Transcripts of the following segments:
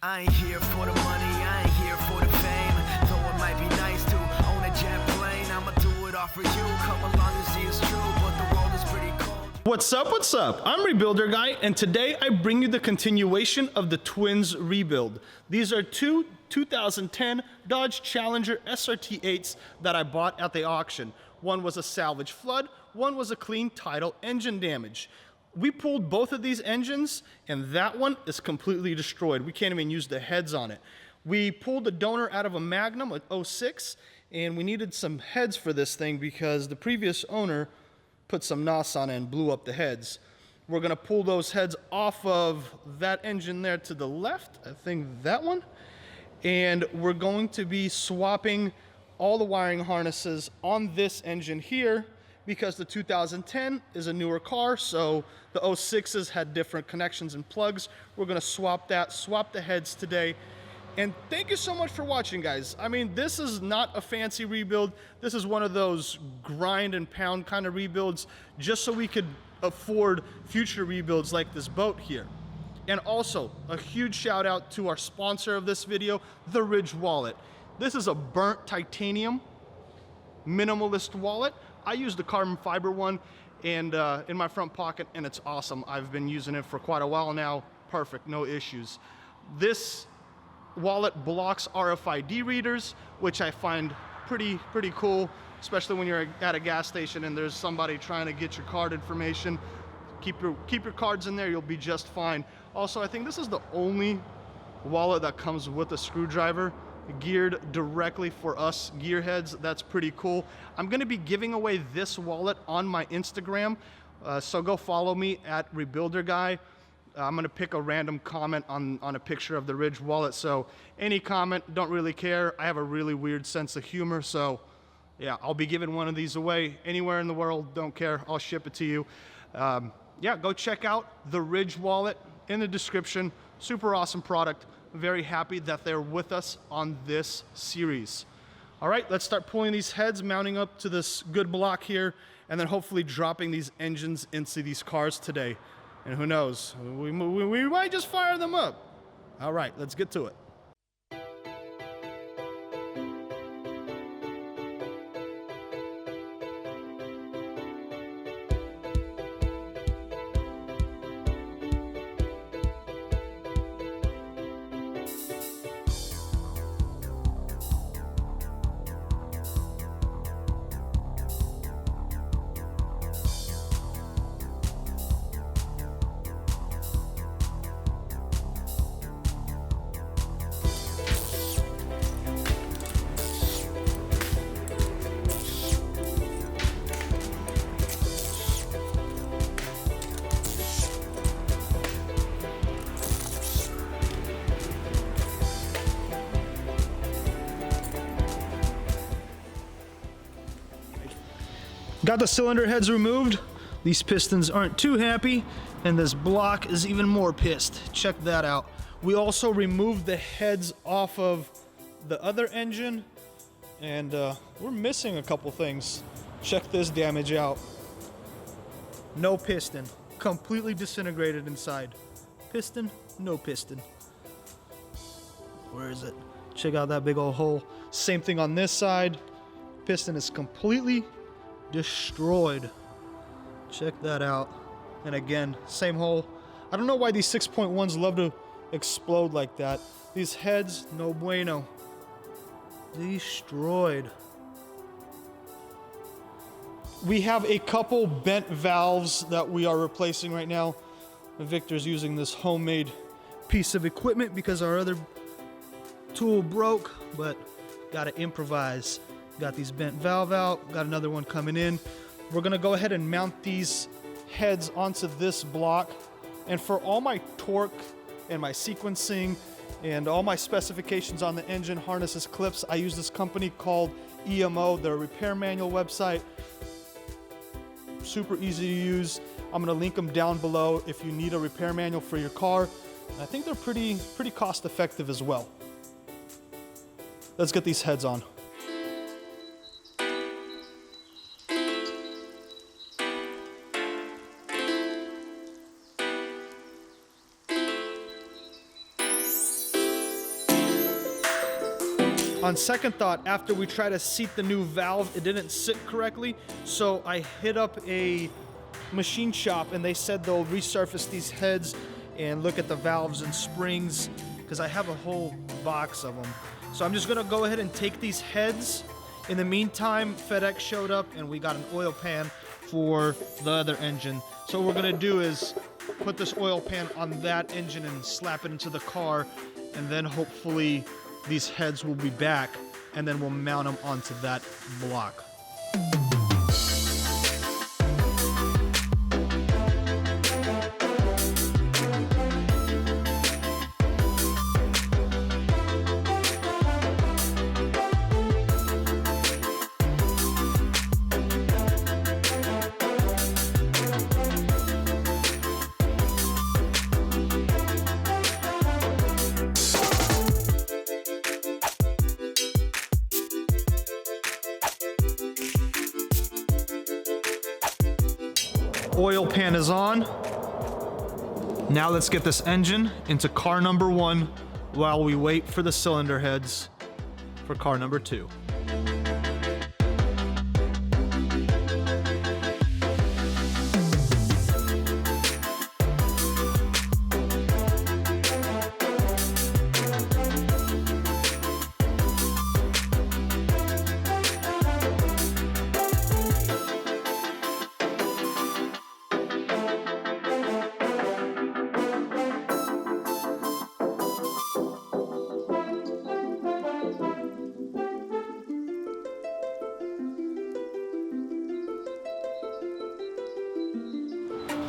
I ain't here for the money, I ain't here for the fame. Though it might be nice to own a jet plane, I'ma do it all for you. Come along and see it's true, but the world is pretty cold. What's up, what's up? I'm Rebuilder Guy, and today I bring you the continuation of the Twins rebuild. These are two 2010 Dodge Challenger SRT8s that I bought at the auction. One was a salvage flood, one was a clean title engine damage. We pulled both of these engines, and that one is completely destroyed. We can't even use the heads on it. We pulled the donor out of a Magnum, an 06, and we needed some heads for this thing because the previous owner put some NOS on it and blew up the heads. We're gonna pull those heads off of that engine there to the left, I think that one, and we're going to be swapping all the wiring harnesses on this engine here because the 2010 is a newer car, so the 06s had different connections and plugs. We're gonna swap that, swap the heads today. And thank you so much for watching, guys. I mean, this is not a fancy rebuild. This is one of those grind and pound kind of rebuilds just so we could afford future rebuilds like this boat here. And also, a huge shout out to our sponsor of this video, The Ridge Wallet. This is a burnt titanium minimalist wallet. I use the carbon fiber one and in my front pocket, and it's awesome. I've been using it for quite a while now. Perfect, no issues. This wallet blocks RFID readers, which I find pretty cool, especially when you're at a gas station and there's somebody trying to get your card information. Keep your cards in there, you'll be just fine. Also, I think this is the only wallet that comes with a screwdriver, geared directly for us gearheads. That's pretty cool. I'm gonna be giving away this wallet on my Instagram, so go follow me at Rebuilder Guy. I'm gonna pick a random comment on a picture of the Ridge wallet, so any comment, don't really care. I have a really weird sense of humor, so yeah, I'll be giving one of these away anywhere in the world, don't care, I'll ship it to you. Yeah, go check out the Ridge wallet in the description. Super awesome product. Very happy that they're with us on this series. All right, let's start pulling these heads, mounting up to this good block here, and then hopefully dropping these engines into these cars today. And who knows, we might just fire them up. All right, let's get to it. Got the cylinder heads removed. These pistons aren't too happy, and this block is even more pissed. Check that out. We also removed the heads off of the other engine, and we're missing a couple things. Check this damage out. No piston, completely disintegrated inside. Piston, no piston. Where is it? Check out that big old hole. Same thing on this side. Piston is completely destroyed. Check that out. And again, same hole. I don't know why these 6.1s love to explode like that. These heads, no bueno. Destroyed. We have a couple bent valves that we are replacing right now. Victor's using this homemade piece of equipment because our other tool broke, but gotta improvise. Got these bent valve out, got another one coming in. We're gonna go ahead and mount these heads onto this block. And for all my torque and my sequencing and all my specifications on the engine, harnesses, clips, I use this company called EMO, their repair manual website. Super easy to use. I'm gonna link them down below if you need a repair manual for your car. And I think they're pretty cost effective as well. Let's get these heads on. On second thought, after we try to seat the new valve, it didn't sit correctly, so I hit up a machine shop and they said they'll resurface these heads and look at the valves and springs, because I have a whole box of them. So I'm just gonna go ahead and take these heads. In the meantime, FedEx showed up and we got an oil pan for the other engine. So what we're gonna do is put this oil pan on that engine and slap it into the car, and then hopefully these heads will be back, and then we'll mount them onto that block. Oil pan is on. Now let's get this engine into car number 1 while we wait for the cylinder heads for car number 2.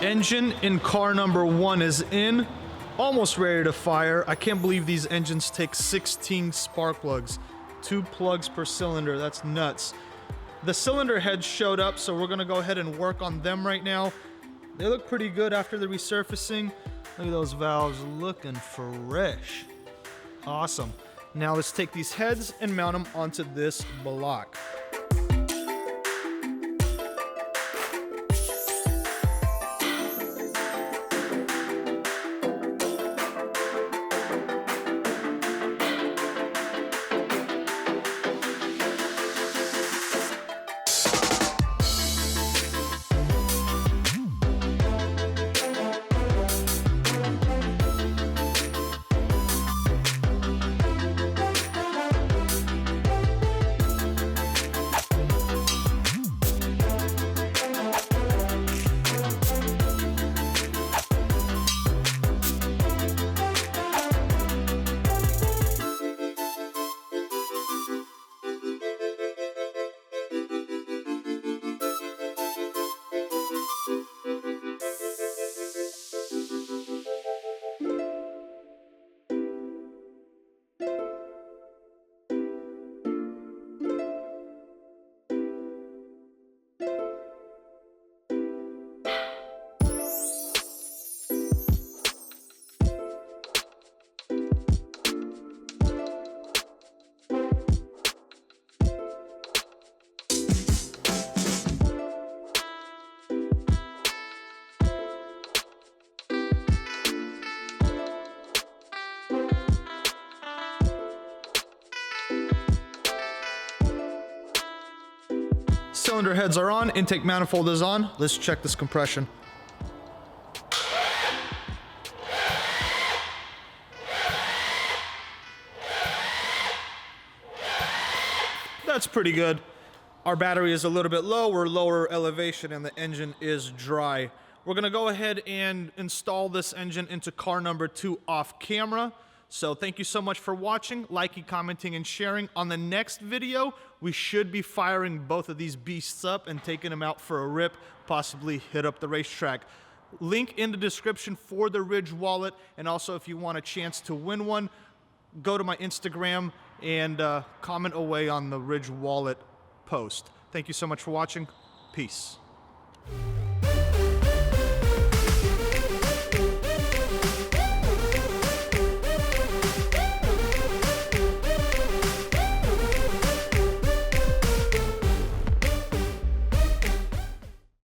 Engine in car number 1 is in, almost ready to fire. I can't believe these engines take 16 spark plugs, 2 plugs per cylinder. That's nuts. The cylinder heads showed up, so we're gonna go ahead and work on them right now. They look pretty good after the resurfacing. Look at those valves looking fresh. Awesome. Now let's take these heads and mount them onto this block. Cylinder heads are on, intake manifold is on. Let's check this compression. That's pretty good. Our battery is a little bit low, we're lower elevation, and the engine is dry. We're gonna go ahead and install this engine into car number 2 off camera. So thank you so much for watching, liking, commenting, and sharing. On the next video, we should be firing both of these beasts up and taking them out for a rip, possibly hit up the racetrack. Link in the description for the Ridge wallet, and also if you want a chance to win one, go to my Instagram and comment away on the Ridge wallet post. Thank you so much for watching. Peace.